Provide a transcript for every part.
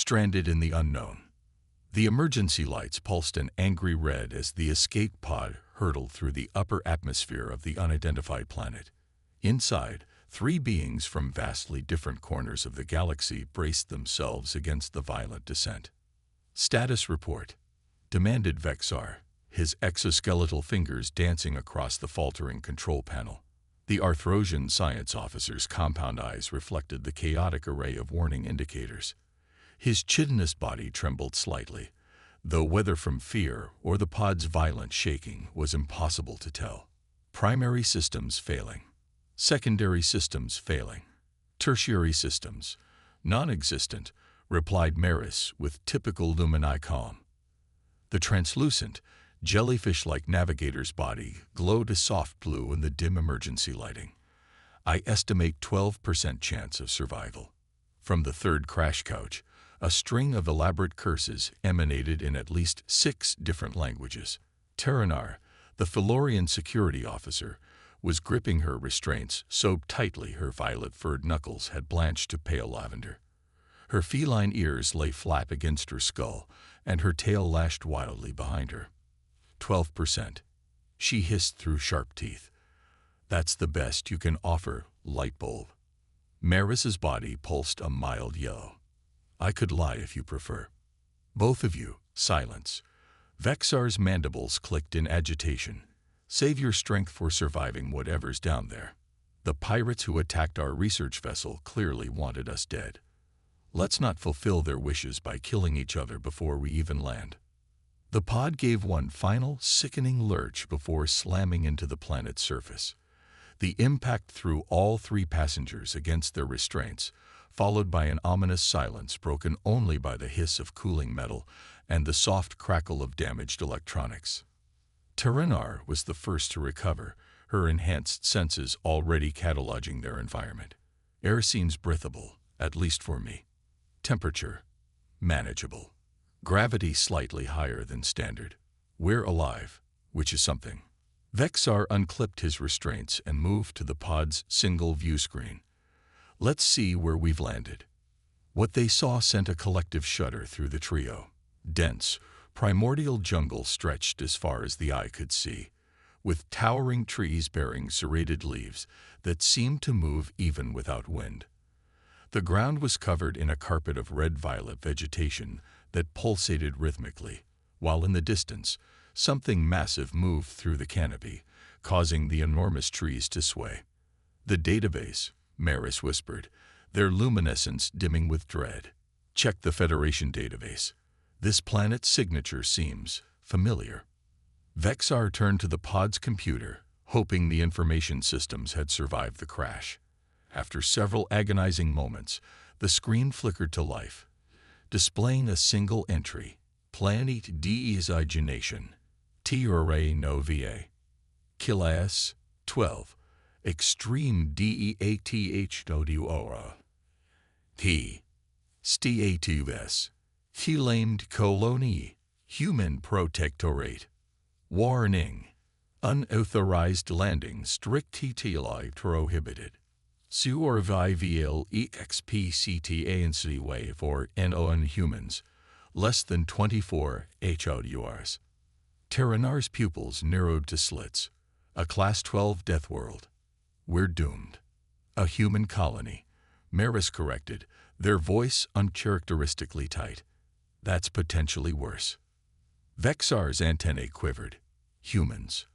stranded in the unknown. The emergency lights pulsed an angry red as the escape pod hurtled through the upper atmosphere of the unidentified planet. Inside, three beings from vastly different corners of the galaxy braced themselves against the violent descent. "Status report," demanded Vexar, his exoskeletal fingers dancing across the faltering control panel. The Arthrosian science officer's compound eyes reflected the chaotic array of warning indicators. His chitinous body trembled slightly, though whether from fear or the pod's violent shaking was impossible to tell. "Primary systems failing. Secondary systems failing. Tertiary systems non-existent," replied Maris with typical Lumini calm. The translucent, jellyfish-like navigator's body glowed a soft blue in the dim emergency lighting. "I estimate 12% chance of survival." From the third crash couch, a string of elaborate curses emanated in at least 6 different languages. Terranar, the Felorian security officer, was gripping her restraints so tightly her violet-furred knuckles had blanched to pale lavender. Her feline ears lay flat against her skull, and her tail lashed wildly behind her. 12%. She hissed through sharp teeth. "That's the best you can offer, Lightbulb." Maris's body pulsed a mild yellow. "I could lie if you prefer." "Both of you, silence." Vexar's mandibles clicked in agitation. "Save your strength for surviving whatever's down there. The pirates who attacked our research vessel clearly wanted us dead. Let's not fulfill their wishes by killing each other before we even land." The pod gave one final, sickening lurch before slamming into the planet's surface. The impact threw all 3 passengers against their restraints, followed by an ominous silence broken only by the hiss of cooling metal and the soft crackle of damaged electronics. Terranar was the first to recover, her enhanced senses already cataloging their environment. "Air seems breathable, at least for me. Temperature manageable. Gravity slightly higher than standard. We're alive, which is something." Vexar unclipped his restraints and moved to the pod's single view screen. "Let's see where we've landed." What they saw sent a collective shudder through the trio. Dense, primordial jungle stretched as far as the eye could see, with towering trees bearing serrated leaves that seemed to move even without wind. The ground was covered in a carpet of red-violet vegetation that pulsated rhythmically, while in the distance, something massive moved through the canopy, causing the enormous trees to sway. "The database," Maris whispered, their luminescence dimming with dread. "Check the Federation database. This planet's signature seems familiar." Vexar turned to the pod's computer, hoping the information systems had survived the crash. After several agonizing moments, the screen flickered to life, displaying a single entry: "Planet Deizination, T-Ray no VA. Class 12. Extreme DEATH T. Status. Claimed colony. Human Protectorate. Warning. Unauthorized landing strictly prohibited. Survival expectancy wave for NON humans. Less than 24 HOURs." Terranar's pupils narrowed to slits. "A Class 12 Deathworld. We're doomed." "A human colony," Maris corrected, their voice uncharacteristically tight. "That's potentially worse." Vexar's antennae quivered. Humans.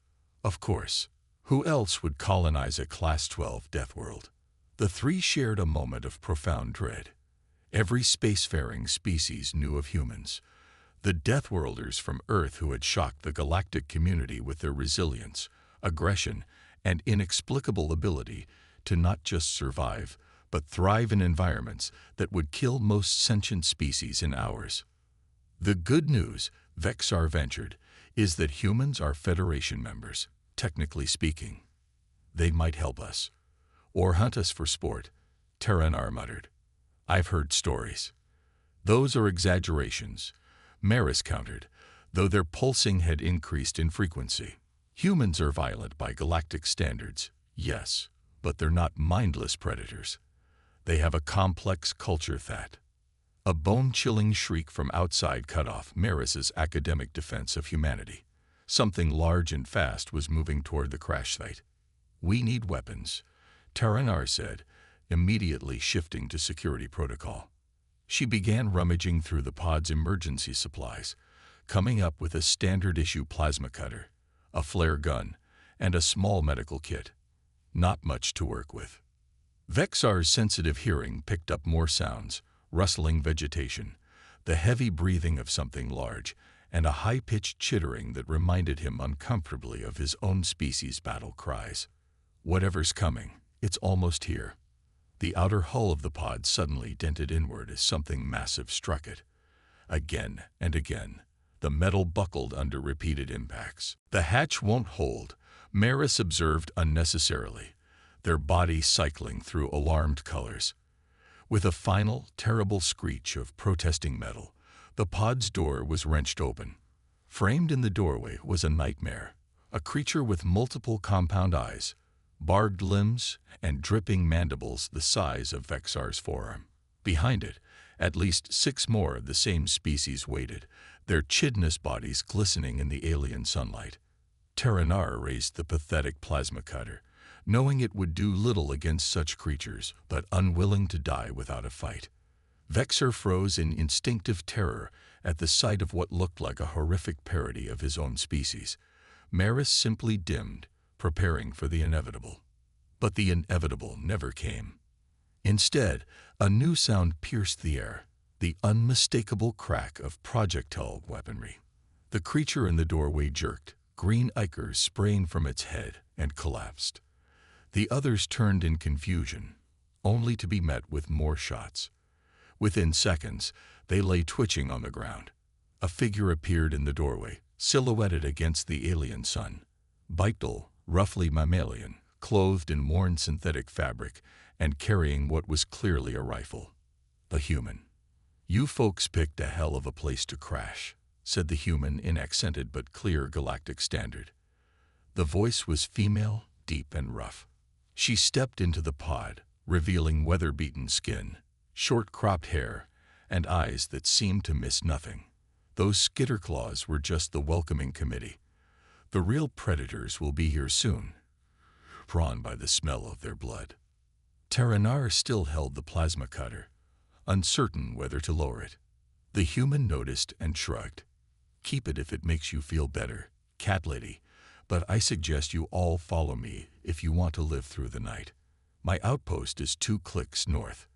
Of course. Who else would colonize a Class 12 Deathworld? The 3 shared a moment of profound dread. Every spacefaring species knew of humans. The Deathworlders from Earth who had shocked the galactic community with their resilience, aggression, and inexplicable ability to not just survive, but thrive in environments that would kill most sentient species in hours. The good news, Vexar ventured, is that humans are Federation members, technically speaking. They might help us. Or hunt us for sport, Terranar muttered. "I've heard stories." "Those are exaggerations," Maris countered, though their pulsing had increased in frequency. "Humans are violent by galactic standards, yes, but they're not mindless predators. They have a complex culture that." A bone-chilling shriek from outside cut off Maris's academic defense of humanity. Something large and fast was moving toward the crash site. "We need weapons," Taranar said, immediately shifting to security protocol. She began rummaging through the pod's emergency supplies, coming up with a standard-issue plasma cutter, a flare gun, and a small medical kit. Not much to work with. Vexar's sensitive hearing picked up more sounds: rustling vegetation, the heavy breathing of something large, and a high-pitched chittering that reminded him uncomfortably of his own species' battle cries. Whatever's coming, it's almost here. The outer hull of the pod suddenly dented inward as something massive struck it. Again and again, the metal buckled under repeated impacts. "The hatch won't hold," Maris observed unnecessarily, their bodies cycling through alarmed colors. With a final, terrible screech of protesting metal, the pod's door was wrenched open. Framed in the doorway was a nightmare, a creature with multiple compound eyes, barbed limbs, and dripping mandibles the size of Vexar's forearm. Behind it, at least 6 more of the same species waited, their chidnous bodies glistening in the alien sunlight. Taranar raised the pathetic plasma cutter, knowing it would do little against such creatures, but unwilling to die without a fight. Vexar froze in instinctive terror at the sight of what looked like a horrific parody of his own species. Maris simply dimmed, preparing for the inevitable. But the inevitable never came. Instead, a new sound pierced the air, the unmistakable crack of projectile weaponry. The creature in the doorway jerked, green ichors spraying from its head, and collapsed. The others turned in confusion, only to be met with more shots. Within seconds, they lay twitching on the ground. A figure appeared in the doorway, silhouetted against the alien sun. Bipedal, roughly mammalian, clothed in worn synthetic fabric, and carrying what was clearly a rifle. A human. "You folks picked a hell of a place to crash," said the human in accented but clear Galactic standard. The voice was female, deep and rough. She stepped into the pod, revealing weather-beaten skin, short-cropped hair, and eyes that seemed to miss nothing. Those skitter claws were just the welcoming committee. The real predators will be here soon, drawn by the smell of their blood. Taranar still held the plasma cutter, uncertain whether to lower it. The human noticed and shrugged. "Keep it if it makes you feel better, cat lady, but I suggest you all follow me if you want to live through the night. My outpost is 2 clicks north.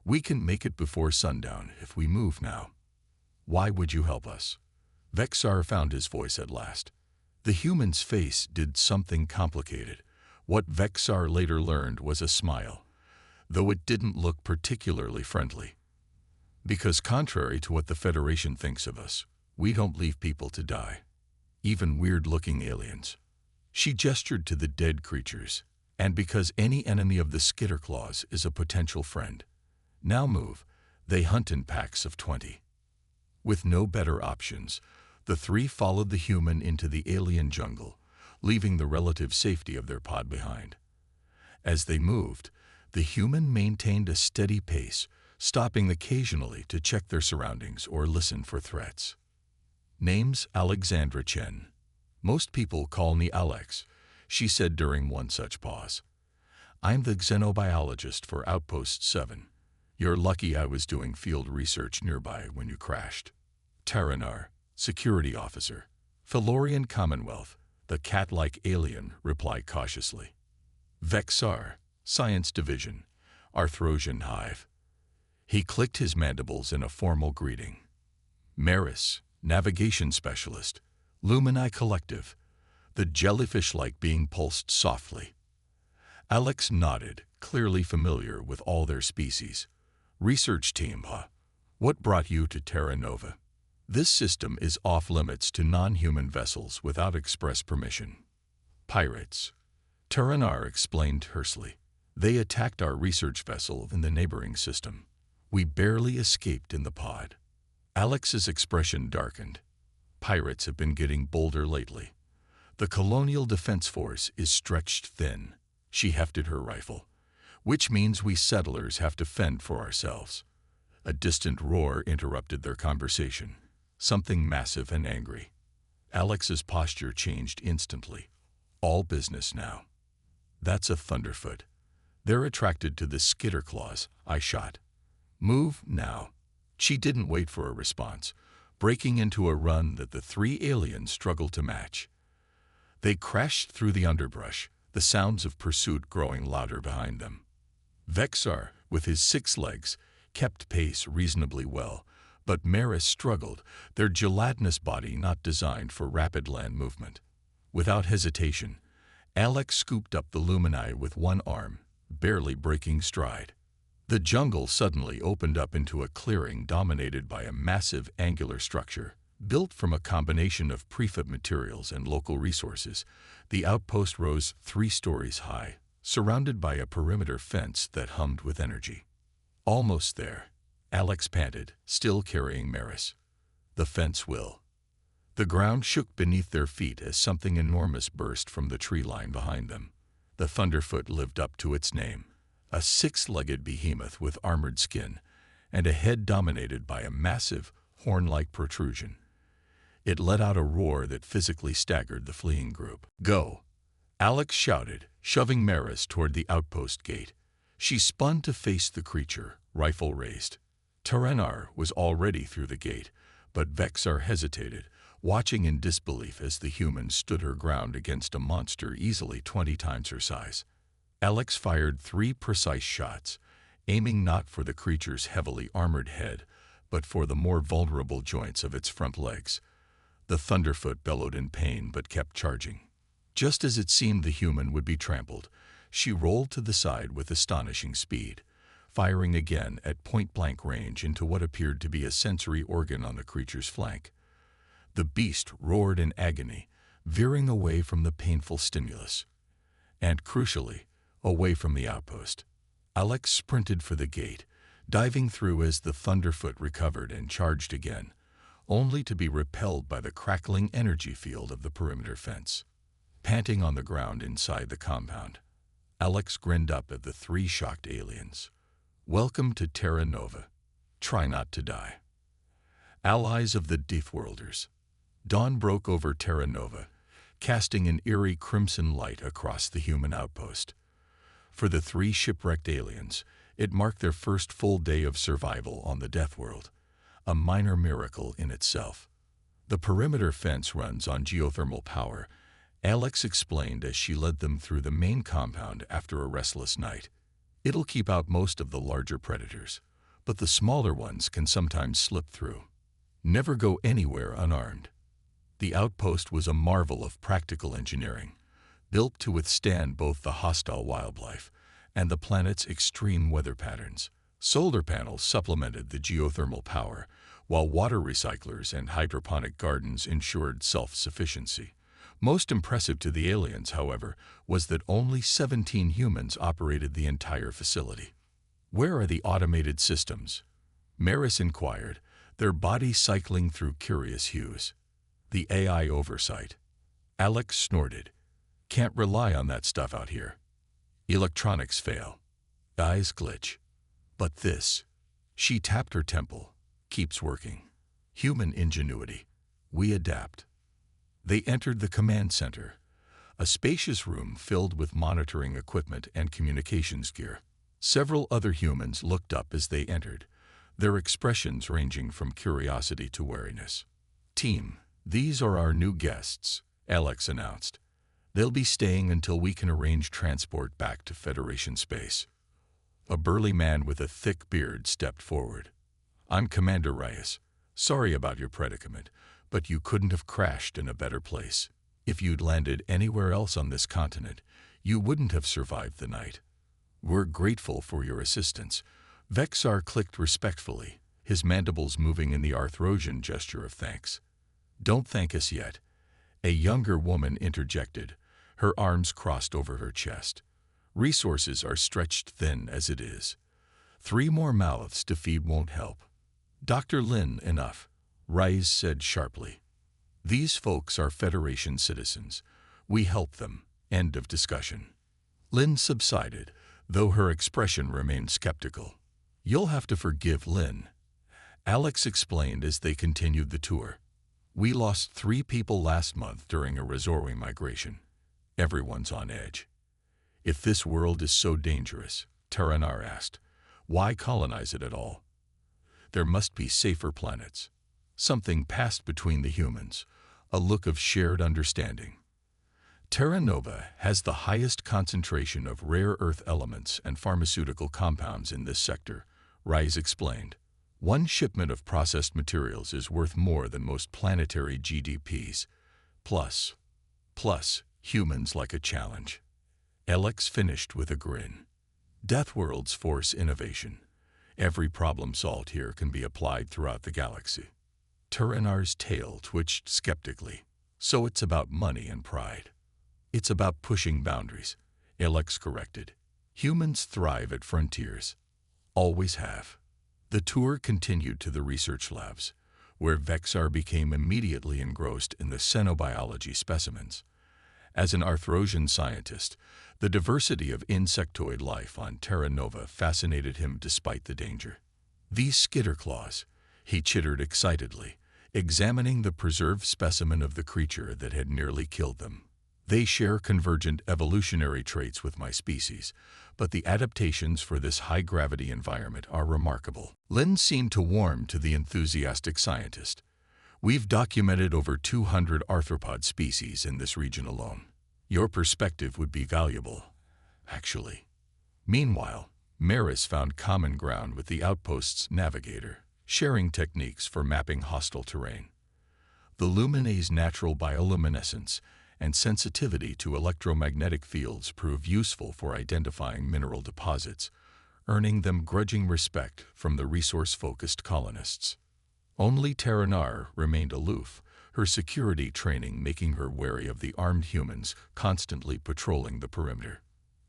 We can make it before sundown if we move now." "Why would you help us?" Vexar found his voice at last. The human's face did something complicated. What Vexar later learned was a smile, though it didn't look particularly friendly. "Because contrary to what the Federation thinks of us, we don't leave people to die. Even weird-looking aliens." She gestured to the dead creatures. "And because any enemy of the Skitterclaws is a potential friend. Now move." They hunt in packs of 20. With no better options, the 3 followed the human into the alien jungle, leaving the relative safety of their pod behind. As they moved, the human maintained a steady pace, stopping occasionally to check their surroundings or listen for threats. "Name's Alexandra Chen. Most people call me Alex," she said during one such pause. "I'm the xenobiologist for Outpost 7. You're lucky I was doing field research nearby when you crashed." Taranar, security officer. "Felorian Commonwealth," the cat-like alien replied cautiously. "Vexar, Science Division, Arthrosian Hive." He clicked his mandibles in a formal greeting. "Maris, Navigation Specialist, Lumini Collective." The jellyfish-like being pulsed softly. Alex nodded, clearly familiar with all their species. "Research team, huh? What brought you to Terra Nova?" "This system is off-limits to non-human vessels without express permission." "Pirates," Taranar explained tersely. "They attacked our research vessel in the neighboring system. We barely escaped in the pod." Alex's expression darkened. "Pirates have been getting bolder lately. The Colonial Defense Force is stretched thin." She hefted her rifle. "Which means we settlers have to fend for ourselves." A distant roar interrupted their conversation, something massive and angry. Alex's posture changed instantly. All business now. That's a thunderfoot. They're attracted to the skitter claws, I shot. Move now. She didn't wait for a response, breaking into a run that the three aliens struggled to match. They crashed through the underbrush, the sounds of pursuit growing louder behind them. Vexar, with his 6 legs, kept pace reasonably well, but Maris struggled, their gelatinous body not designed for rapid land movement. Without hesitation, Alex scooped up the Lumini with one arm, barely breaking stride. The jungle suddenly opened up into a clearing dominated by a massive angular structure. Built from a combination of prefab materials and local resources, the outpost rose 3 stories high, surrounded by a perimeter fence that hummed with energy. Almost there, Alex panted, still carrying Maris. The fence will. The ground shook beneath their feet as something enormous burst from the tree line behind them. The Thunderfoot lived up to its name, a 6-legged behemoth with armored skin and a head dominated by a massive, horn-like protrusion. It let out a roar that physically staggered the fleeing group. "Go!" Alex shouted, shoving Maris toward the outpost gate. She spun to face the creature, rifle raised. Tarenar was already through the gate, but Vexar hesitated, watching in disbelief as the human stood her ground against a monster easily 20 times her size. Alex fired 3 precise shots, aiming not for the creature's heavily armored head, but for the more vulnerable joints of its front legs. The Thunderfoot bellowed in pain but kept charging. Just as it seemed the human would be trampled, she rolled to the side with astonishing speed, firing again at point-blank range into what appeared to be a sensory organ on the creature's flank. The beast roared in agony, veering away from the painful stimulus. And crucially, away from the outpost. Alex sprinted for the gate, diving through as the Thunderfoot recovered and charged again, only to be repelled by the crackling energy field of the perimeter fence. Panting on the ground inside the compound, Alex grinned up at the 3 shocked aliens. "Welcome to Terra Nova. Try not to die." Allies of the Deathworlders. Dawn broke over Terra Nova, casting an eerie crimson light across the human outpost. For the 3 shipwrecked aliens, it marked their first full day of survival on the Deathworld, a minor miracle in itself. The perimeter fence runs on geothermal power, Alex explained as she led them through the main compound after a restless night. It'll keep out most of the larger predators, but the smaller ones can sometimes slip through. Never go anywhere unarmed. The outpost was a marvel of practical engineering, built to withstand both the hostile wildlife and the planet's extreme weather patterns. Solar panels supplemented the geothermal power, while water recyclers and hydroponic gardens ensured self-sufficiency. Most impressive to the aliens, however, was that only 17 humans operated the entire facility. "Where are the automated systems?" Maris inquired, their bodies cycling through curious hues. "The AI oversight." Alex snorted. "Can't rely on that stuff out here. Electronics fail. Eyes glitch. But this," she tapped her temple, "keeps working. Human ingenuity. We adapt." They entered the command center, a spacious room filled with monitoring equipment and communications gear. Several other humans looked up as they entered, their expressions ranging from curiosity to wariness. "Team, these are our new guests," Alex announced. "They'll be staying until we can arrange transport back to Federation space." A burly man with a thick beard stepped forward. "I'm Commander Reyes. Sorry about your predicament, but you couldn't have crashed in a better place. If you'd landed anywhere else on this continent, you wouldn't have survived the night. We're grateful for your assistance." Vexar clicked respectfully, his mandibles moving in the Arthrosian gesture of thanks. "Don't thank us yet," a younger woman interjected, her arms crossed over her chest. "Resources are stretched thin as it is. 3 more mouths to feed won't help." "Dr. Lin, enough," Reyes said sharply. "These folks are Federation citizens. We help them. End of discussion." Lin subsided, though her expression remained skeptical. "You'll have to forgive Lin," Alex explained as they continued the tour. We lost 3 people last month during a Resorwe migration. Everyone's on edge. If this world is so dangerous, Terranar asked, why colonize it at all? There must be safer planets. Something passed between the humans, a look of shared understanding. Terra Nova has the highest concentration of rare earth elements and pharmaceutical compounds in this sector, Rise explained. One shipment of processed materials is worth more than most planetary GDPs. Plus, humans like a challenge. Alex finished with a grin. Deathworld's force innovation. Every problem solved here can be applied throughout the galaxy. Terranar's tail twitched skeptically. So it's about money and pride. It's about pushing boundaries, Alex corrected. Humans thrive at frontiers. Always have. The tour continued to the research labs, where Vexar became immediately engrossed in the xenobiology specimens. As an Arthrosian scientist, the diversity of insectoid life on Terra Nova fascinated him despite the danger. These skitterclaws, he chittered excitedly, examining the preserved specimen of the creature that had nearly killed them. They share convergent evolutionary traits with my species, but the adaptations for this high-gravity environment are remarkable. Lynn seemed to warm to the enthusiastic scientist. We've documented over 200 arthropod species in this region alone. Your perspective would be valuable, actually. Meanwhile, Maris found common ground with the outpost's navigator, sharing techniques for mapping hostile terrain. The Luminae's natural bioluminescence and sensitivity to electromagnetic fields prove useful for identifying mineral deposits, earning them grudging respect from the resource-focused colonists. Only Terranar remained aloof, her security training making her wary of the armed humans constantly patrolling the perimeter.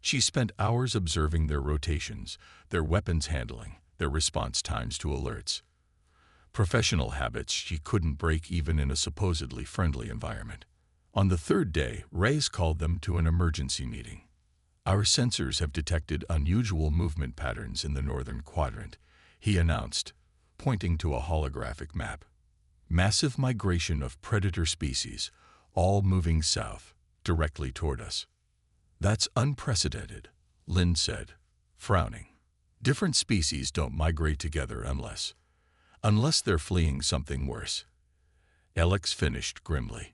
She spent hours observing their rotations, their weapons handling, their response times to alerts. Professional habits she couldn't break even in a supposedly friendly environment. On the third day, Reyes called them to an emergency meeting. Our sensors have detected unusual movement patterns in the northern quadrant, he announced, pointing to a holographic map. Massive migration of predator species, all moving south, directly toward us. That's unprecedented, Lynn said, frowning. Different species don't migrate together unless they're fleeing something worse. Alex finished grimly.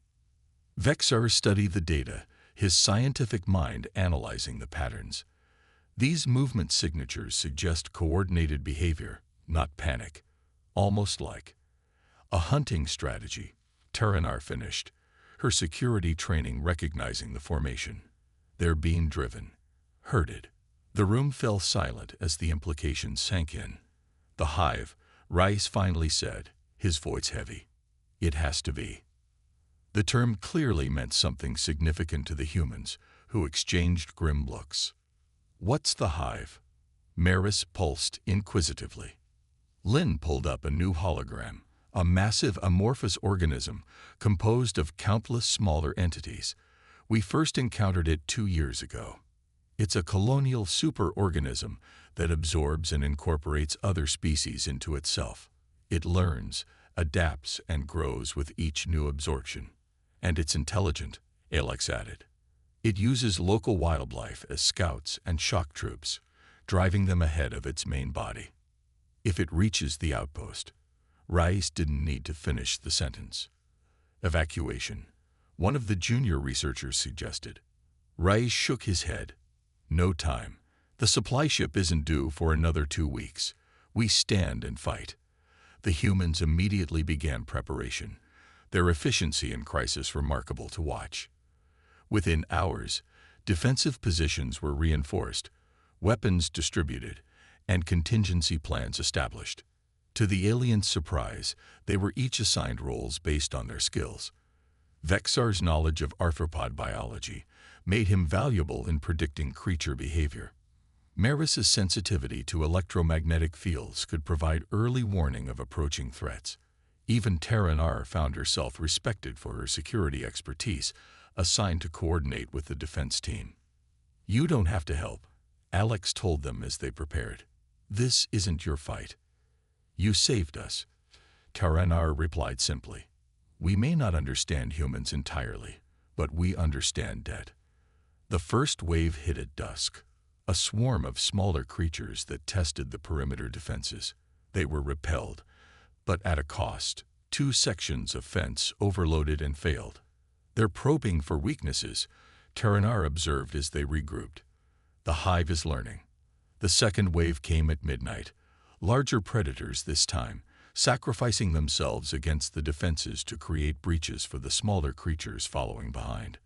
Vexar studied the data, his scientific mind analyzing the patterns. These movement signatures suggest coordinated behavior, not panic, almost like a hunting strategy, Terranar finished, her security training recognizing the formation. They're being driven, herded. The room fell silent as the implications sank in. The hive, Rice finally said, his voice heavy. It has to be. The term clearly meant something significant to the humans, who exchanged grim looks. What's the hive? Maris pulsed inquisitively. Lynn pulled up a new hologram, a massive amorphous organism composed of countless smaller entities. We first encountered it 2 years ago. It's a colonial superorganism that absorbs and incorporates other species into itself. It learns, adapts, and grows with each new absorption. And it's intelligent, Alex added. It uses local wildlife as scouts and shock troops, driving them ahead of its main body. If it reaches the outpost, Rice didn't need to finish the sentence. Evacuation, one of the junior researchers suggested. Rice shook his head. No time. The supply ship isn't due for another 2 weeks. We stand and fight. The humans immediately began preparation, their efficiency in crisis remarkable to watch. Within hours, defensive positions were reinforced, weapons distributed, and contingency plans established. To the aliens' surprise, they were each assigned roles based on their skills. Vexar's knowledge of arthropod biology made him valuable in predicting creature behavior. Maris's sensitivity to electromagnetic fields could provide early warning of approaching threats. Even Terranar found herself respected for her security expertise, assigned to coordinate with the defense team. You don't have to help, Alex told them as they prepared. This isn't your fight. You saved us, Taranar replied simply. We may not understand humans entirely, but we understand dead. The first wave hit at dusk, a swarm of smaller creatures that tested the perimeter defenses. They were repelled, but at a cost. 2 sections of fence overloaded and failed. They're probing for weaknesses, Taranar observed as they regrouped. The hive is learning. The second wave came at midnight. Larger predators this time, sacrificing themselves against the defenses to create breaches for the smaller creatures following behind.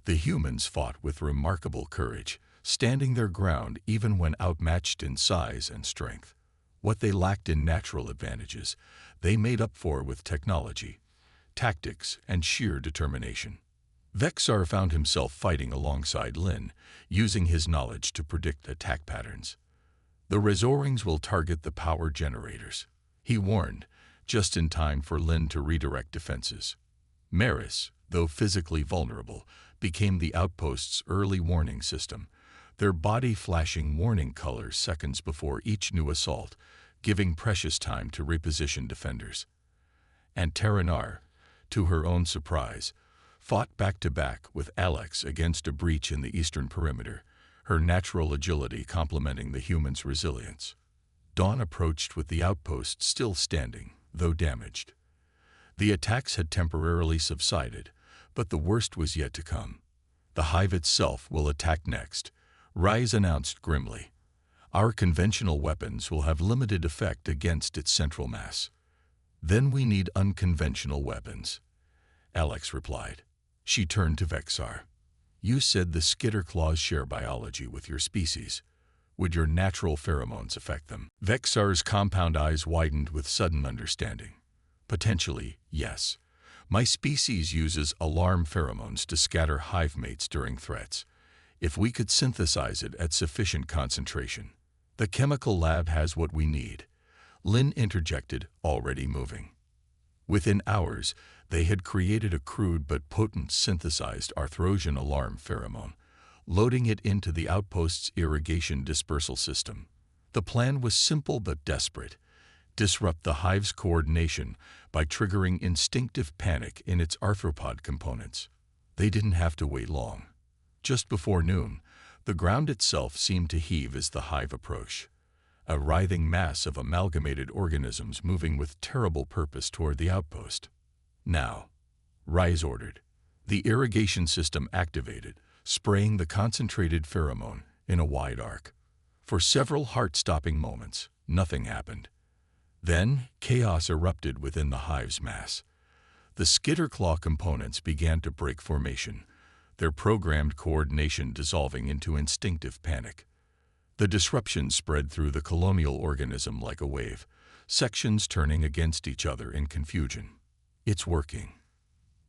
The humans fought with remarkable courage, standing their ground even when outmatched in size and strength. What they lacked in natural advantages, they made up for with technology, tactics, and sheer determination. Vexar found himself fighting alongside Lin, using his knowledge to predict attack patterns. The Razorings will target the power generators, he warned, just in time for Lin to redirect defenses. Maris, though physically vulnerable, became the outpost's early warning system, their body flashing warning colors seconds before each new assault, giving precious time to reposition defenders. And Taranar, to her own surprise, fought back-to-back with Alex against a breach in the eastern perimeter, her natural agility complementing the humans' resilience. Dawn approached with the outpost still standing, though damaged. The attacks had temporarily subsided, but the worst was yet to come. The hive itself will attack next, Rise announced grimly. Our conventional weapons will have limited effect against its central mass. Then we need unconventional weapons, Alex replied. She turned to Vexar. You said the skitterclaws share biology with your species. Would your natural pheromones affect them? Vexar's compound eyes widened with sudden understanding. Potentially, yes. My species uses alarm pheromones to scatter hive mates during threats. If we could synthesize it at sufficient concentration. The chemical lab has what we need. Lin interjected, already moving. Within hours, they had created a crude but potent synthesized Arthrosian alarm pheromone, loading it into the outpost's irrigation dispersal system. The plan was simple but desperate. Disrupt the hive's coordination by triggering instinctive panic in its arthropod components. They didn't have to wait long. Just before noon, the ground itself seemed to heave as the hive approached. A writhing mass of amalgamated organisms moving with terrible purpose toward the outpost. Now, Rise ordered. The irrigation system activated, spraying the concentrated pheromone in a wide arc. For several heart-stopping moments, nothing happened. Then, chaos erupted within the hive's mass. The skitterclaw components began to break formation, their programmed coordination dissolving into instinctive panic. The disruption spread through the colonial organism like a wave, sections turning against each other in confusion. It's working.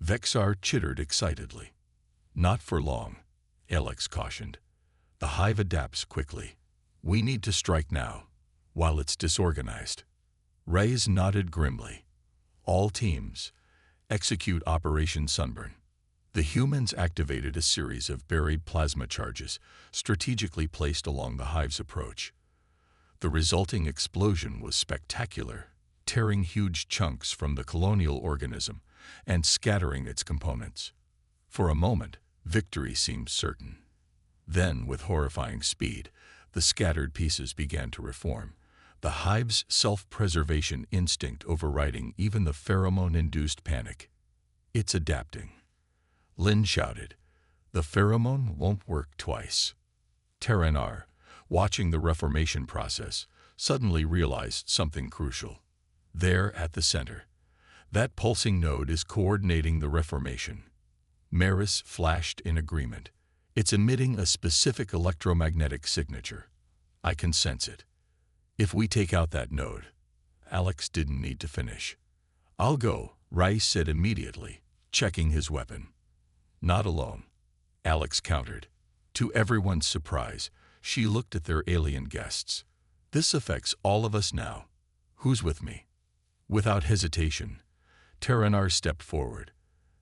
Vexar chittered excitedly. Not for long, Alex cautioned. The hive adapts quickly. We need to strike now, while it's disorganized. Reyes nodded grimly. All teams, execute Operation Sunburn. The humans activated a series of buried plasma charges, strategically placed along the hive's approach. The resulting explosion was spectacular, tearing huge chunks from the colonial organism and scattering its components. For a moment, victory seemed certain. Then, with horrifying speed, the scattered pieces began to reform, the hive's self-preservation instinct overriding even the pheromone-induced panic. It's adapting. Lin shouted. The pheromone won't work twice. Taranar, watching the reformation process, suddenly realized something crucial. There at the center, that pulsing node is coordinating the reformation. Maris flashed in agreement. It's emitting a specific electromagnetic signature. I can sense it. If we take out that node, Alex didn't need to finish. I'll go, Rice said immediately, checking his weapon. Not alone, Alex countered. To everyone's surprise, she looked at their alien guests. This affects all of us now. Who's with me? Without hesitation, Taranar stepped forward,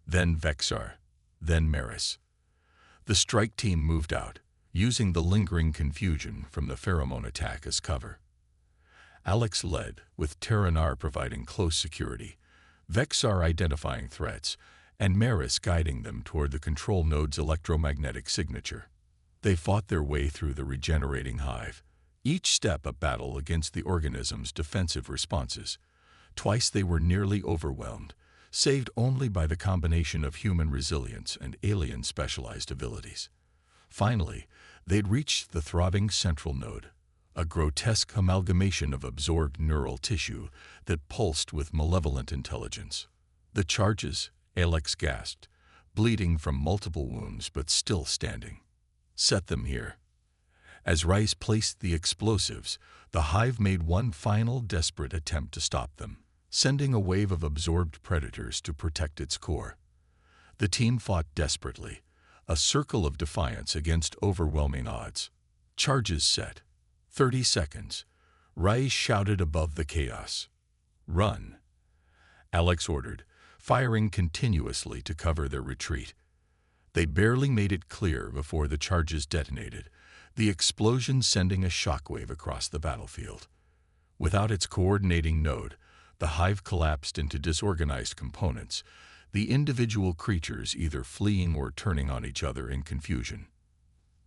then Vexar, then Maris. The strike team moved out, using the lingering confusion from the pheromone attack as cover. Alex led, with Terranar providing close security, Vexar identifying threats, and Maris guiding them toward the control node's electromagnetic signature. They fought their way through the regenerating hive, each step a battle against the organism's defensive responses. Twice they were nearly overwhelmed, saved only by the combination of human resilience and alien specialized abilities. Finally, they'd reached the throbbing central node, a grotesque amalgamation of absorbed neural tissue that pulsed with malevolent intelligence. The charges, Alex gasped, bleeding from multiple wounds but still standing. Set them here. As Rice placed the explosives, the hive made one final desperate attempt to stop them, sending a wave of absorbed predators to protect its core. The team fought desperately, a circle of defiance against overwhelming odds. Charges set. 30 seconds. Rice shouted above the chaos. Run. Alex ordered, firing continuously to cover their retreat. They barely made it clear before the charges detonated, the explosion sending a shockwave across the battlefield. Without its coordinating node, the hive collapsed into disorganized components, the individual creatures either fleeing or turning on each other in confusion.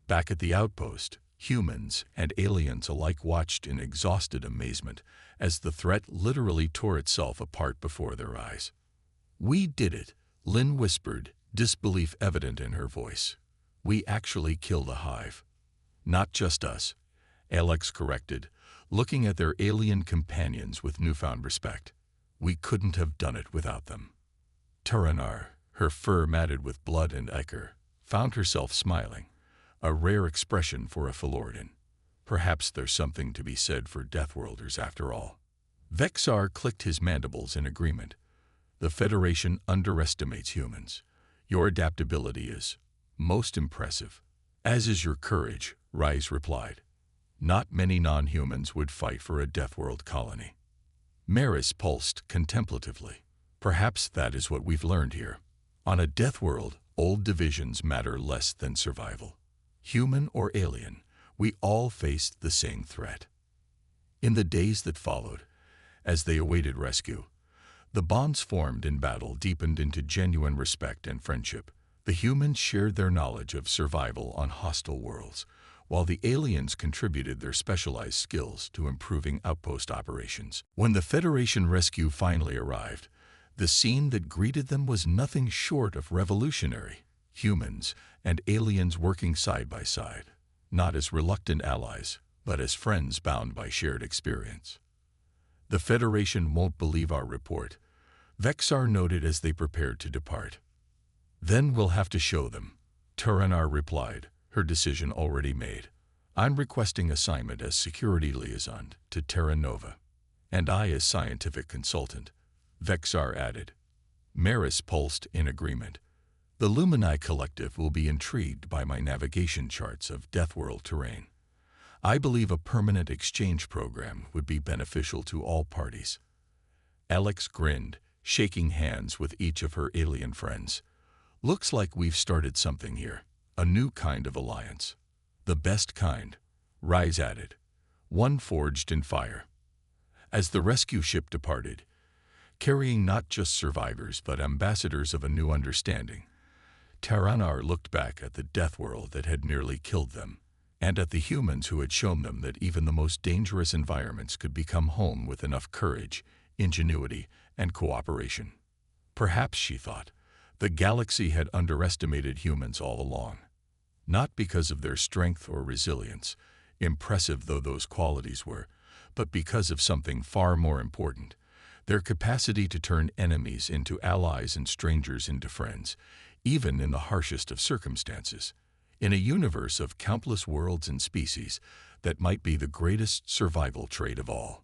Back at the outpost, humans and aliens alike watched in exhausted amazement as the threat literally tore itself apart before their eyes. "We did it," Lynn whispered, disbelief evident in her voice. "We actually killed a hive." "Not just us," Alex corrected, looking at their alien companions with newfound respect. "We couldn't have done it without them." Terranar, her fur matted with blood and ichor, found herself smiling, a rare expression for a Felordan. Perhaps there's something to be said for Deathworlders after all. Vexar clicked his mandibles in agreement. "The Federation underestimates humans. Your adaptability is most impressive." "As is your courage," Rice replied. "Not many non-humans would fight for a Deathworld colony." Maris pulsed contemplatively. "Perhaps that is what we've learned here. On a Deathworld, old divisions matter less than survival. Human or alien, we all faced the same threat." In the days that followed, as they awaited rescue, the bonds formed in battle deepened into genuine respect and friendship. The humans shared their knowledge of survival on hostile worlds, while the aliens contributed their specialized skills to improving outpost operations. When the Federation rescue finally arrived, the scene that greeted them was nothing short of revolutionary. Humans and aliens working side by side, not as reluctant allies, but as friends bound by shared experience. "The Federation won't believe our report," Vexar noted as they prepared to depart. "Then we'll have to show them," Terranar replied, her decision already made. "I'm requesting assignment as security liaison to Terra Nova." "And I as scientific consultant," Vexar added. Maris pulsed in agreement. "The Lumini Collective will be intrigued by my navigation charts of Deathworld terrain. I believe a permanent exchange program would be beneficial to all parties." Alex grinned, shaking hands with each of her alien friends. "Looks like we've started something here, a new kind of alliance." "The best kind," Rise added, "one forged in fire." As the rescue ship departed, carrying not just survivors but ambassadors of a new understanding, Terranar looked back at the Deathworld that had nearly killed them, and at the humans who had shown them that even the most dangerous environments could become home with enough courage, ingenuity, and cooperation. Perhaps, she thought, the galaxy had underestimated humans all along. Not because of their strength or resilience, impressive though those qualities were, but because of something far more important, their capacity to turn enemies into allies and strangers into friends, even in the harshest of circumstances. In a universe of countless worlds and species, that might be the greatest survival trait of all.